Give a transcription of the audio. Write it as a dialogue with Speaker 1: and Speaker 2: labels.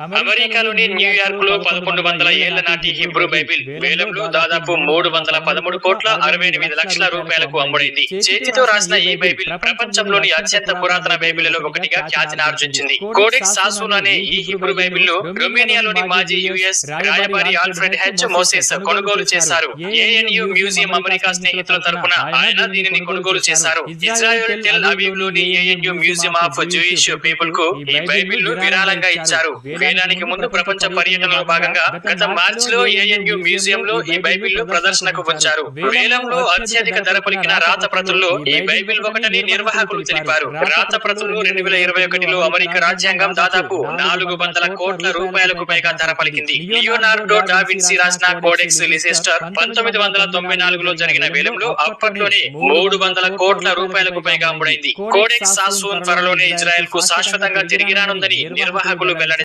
Speaker 1: అమెరికాలోని న్యూయార్క్ లో 1100 ఏళ్ల నాటి హిబ్రూ బైబిల్ వేలంలో దాదాపు 313,68,00,000 రూపాయలకు అమ్ముడైంది. చేతితో రాసిన ఈ బైబిల్ ప్రపంచంలోని అత్యంత పురాతన బైబిళ్లలో ఒకటిగా ఖ్యాతిని ఆర్జించింది. కోడెక్స్ సాసూన్ అనే ఈ హిబ్రూ బైబిల్ ను రొమేనియాలోని మాజీ యుఎస్ రాయబారి ఆల్ఫ్రెడ్ హెచ్ మోసెస్ కొనుగోలు చేశారు. ఏఎన్యు మ్యూజియం అమెరికా స్నేహితుల తరపున ఆయన దీనిని కొనుగోలు చేశారు. ఇజ్రాయెల్ టెల్ అవీవ్ లోని ANU museum of Jewish people కు ఈ బైబిల్ ను విరాళంగా ఇచ్చారు. వేలానికి ముందు ప్రపంచ పర్యటనలో భాగంగా గత మార్చిలో ఏఎన్యు మ్యూజియం లో ఈ బైబిల్ ను ప్రదర్శనకు వచ్చారు. వేలంలో అత్యధిక ధర పలికిన రాత ప్రతుల్లో ఈ బైబిల్ ఒకటని నిర్వాహకులు తెలిపారు. రాత ప్రతులు 2021లో అమెరికా రాజ్యాంగం దాదాపు 400 కోట్ల రూపాయలకు పైగా ధర పలికింది. లియోనార్డో డా విన్సీ రాసిన కోడెక్స్ లిసెస్టర్ 1994లో జరిగిన వేలంలో అప్పట్లోనే 300 కోట్ల రూపాయలకు పైగా అమ్ముడైంది. కోడెక్స్ సాసూన్ త్వరలోనే ఇజ్రాయెల్ కు శాశ్వతంగా తిరిగి రానుందని నిర్వాహకులు వెల్లడించారు.